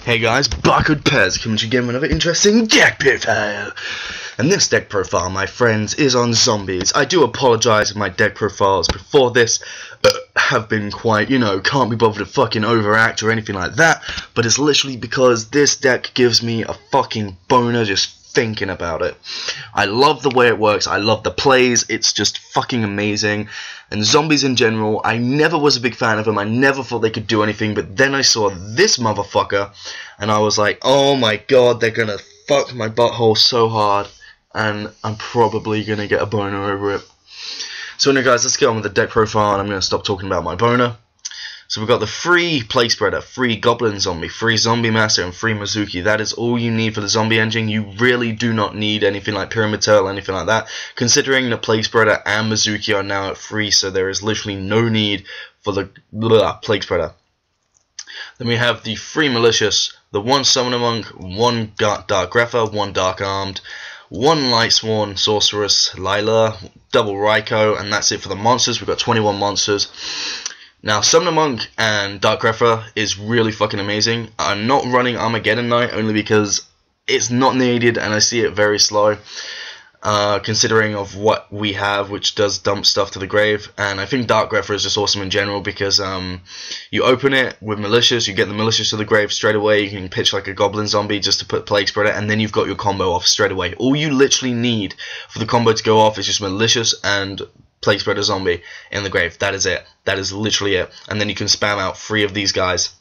Hey guys, Barcode Pez coming to you again with another interesting deck profile. And this deck profile, my friends, is on zombies. I do apologise if my deck profiles before this have been quite, can't be bothered to fucking overact or anything like that. But it's literally because this deck gives me a fucking boner just thinking about it. I love the way it works, I love the plays, it's just fucking amazing. And zombies in general, I never was a big fan of them, I never thought they could do anything, but then I saw this motherfucker, and I was like, oh my god, they're gonna fuck my butthole so hard, and I'm probably gonna get a boner over it. So anyway guys, let's get on with the deck profile, and I'm gonna stop talking about my boner. So we've got the free Plague Spreader, free Goblin Zombie, free Zombie Master, and free Mizuki. That is all you need for the zombie engine. You really do not need anything like Pyramid Tail or anything like that, considering the Plague Spreader and Mizuki are now at free, so there is literally no need for the Plague Spreader. Then we have the free Malicious, the 1 Summoner Monk, 1 Dark Grepher, 1 Dark Armed, 1 Light Sworn Sorceress, Lila, double Raikou, and that's it for the monsters. We've got 21 monsters. Now, Summoner Monk and Dark Grepher is really fucking amazing. I'm not running Armageddon Knight only because it's not needed and I see it very slow, considering of what we have, which does dump stuff to the grave. And I think Dark Grepher is just awesome in general because you open it with Malicious, you get the Malicious to the grave straight away, you can pitch like a Goblin Zombie just to put Plague Spreader, and then you've got your combo off straight away. All you literally need for the combo to go off is just Malicious and Plague Spreader Zombie in the grave. That is it. That is literally it. And then you can spam out 3 of these guys.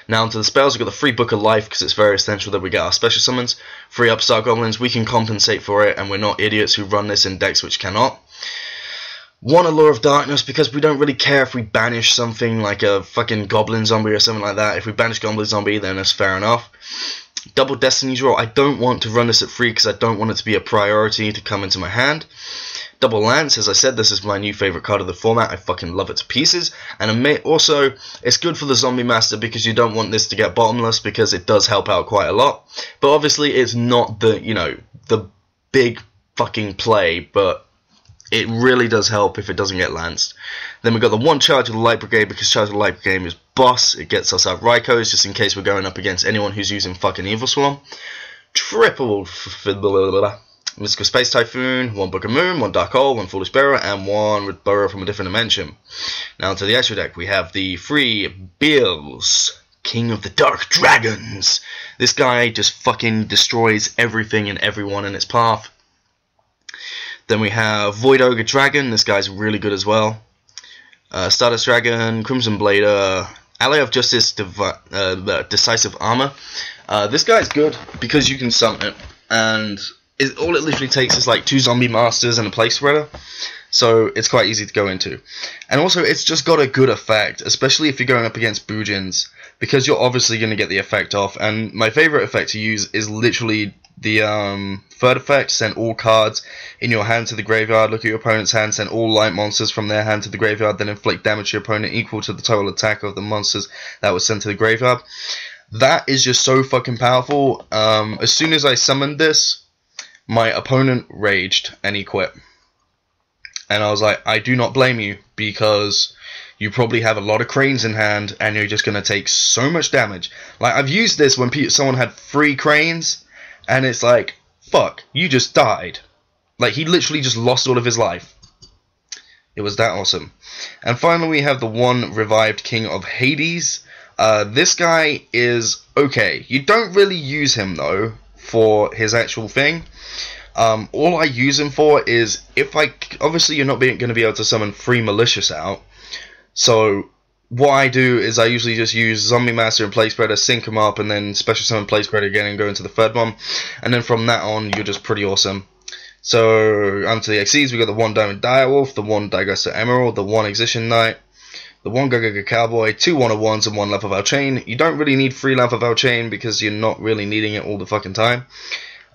Now onto the spells. We've got the free Book of Life because it's very essential that we get our special summons. Free Upstart Goblins. We can compensate for it, and we're not idiots who run this in decks which cannot. 1 Allure of Darkness because we don't really care if we banish something like a fucking Goblin Zombie or something like that. If we banish Goblin Zombie, then that's fair enough. Double Destiny Draw. I don't want to run this at free because I don't want it to be a priority to come into my hand. Double Lance, as I said, this is my new favourite card of the format. I fucking love it to pieces. And also, it's good for the Zombie Master because you don't want this to get bottomless because it does help out quite a lot. But obviously, it's not the, the big fucking play, but it really does help if it doesn't get lanced. Then we've got the 1 Charge of the Light Brigade because Charge of the Light Brigade is boss. It gets us out Raikous just in case we're going up against anyone who's using fucking Evil Swarm. Triple Mystical Space Typhoon, 1 Book of Moon, 1 Dark Hole, 1 Foolish Bearer, and 1 Burrow from a Different Dimension. Now to the actual deck, we have the free beelze, King of the Dark Dragons. This guy just fucking destroys everything and everyone in its path. Then we have Void Ogre Dragon. This guy's really good as well. Stardust Dragon, Crimson Blader, Ally of Justice, Decisive Armor. This guy's good because you can summon it, and all it literally takes is like 2 Zombie Masters and a Plague Spreader, so it's quite easy to go into. And also, it's just got a good effect, especially if you're going up against Boojins, because you're obviously going to get the effect off. And my favourite effect to use is literally the 3rd effect, send all cards in your hand to the graveyard, look at your opponent's hand, send all light monsters from their hand to the graveyard, then inflict damage to your opponent equal to the total attack of the monsters that was sent to the graveyard. That is just so fucking powerful. As soon as I summoned this, my opponent raged and he quit. And I was like, I do not blame you because you probably have a lot of cranes in hand and you're just going to take so much damage. Like, I've used this when someone had 3 cranes and it's like, fuck, you just died. Like, he literally just lost all of his life. It was that awesome. And finally we have the 1 Revived King of Hades. This guy is okay. You don't really use him though for his actual thing. All I use him for is if obviously you're not going to be able to summon 3 Malicious out, so what I do is I usually just use Zombie Master and Plague Spreader, sync them up, and then special summon Plague Spreader again and go into the 3rd one, and then from that on you're just pretty awesome. So onto the XEs, we got the 1 Diamond Direwolf, the 1 Digressor Emerald, the 1 Excision Knight, the 1 Gaga Cowboy, 2 101s, and 1 Lamp of Our Chain. You don't really need 3 Lamp of Our Chain because you're not really needing it all the fucking time.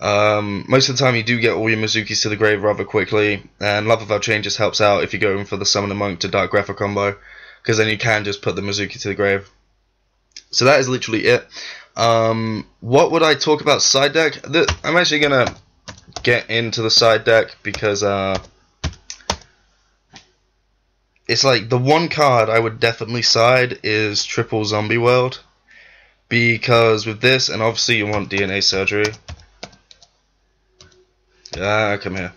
Most of the time you do get all your Mizukis to the grave rather quickly, and Lamp of Our Chain just helps out if you're going for the Summoner Monk to Dark Grepher combo, because then you can just put the Mizuki to the grave. So that is literally it. What would I talk about side deck? I'm actually going to get into the side deck because it's like the one card I would definitely side is Triple Zombie World. because with this, and obviously you want DNA surgery. Come here.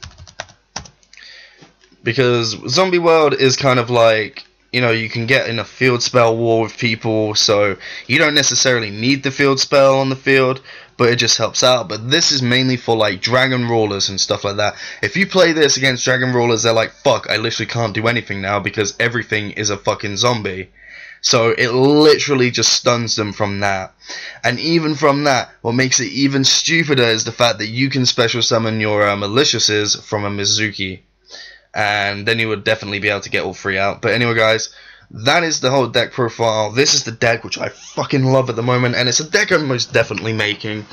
Because Zombie World is kind of like, you know, you can get in a field spell war with people, so you don't necessarily need the field spell on the field, but it just helps out. But this is mainly for like dragon rulers and stuff like that. If you play this against dragon rulers, they're like, fuck, I literally can't do anything now because everything is a fucking zombie. So it literally just stuns them from that. And even from that, what makes it even stupider is the fact that you can special summon your maliciouses from a Mizuki. And then you would definitely be able to get all three out. But anyway, guys, that is the whole deck profile. This is the deck which I fucking love at the moment, and it's a deck I'm most definitely making.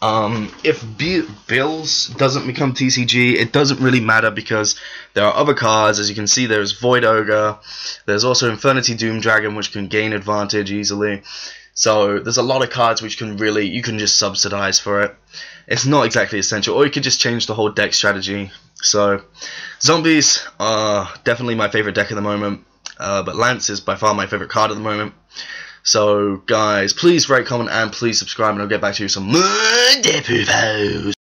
If beelze doesn't become TCG, it doesn't really matter because there are other cards. As you can see, there's Void Ogre. There's also Infernity Doom Dragon, which can gain advantage easily. So there's a lot of cards which can really, you can just subsidize for it. It's not exactly essential, or you could just change the whole deck strategy. So zombies are definitely my favorite deck at the moment, but Lance is by far my favorite card at the moment. So guys, please rate, comment, and please subscribe, and I'll get back to you some more deck profiles.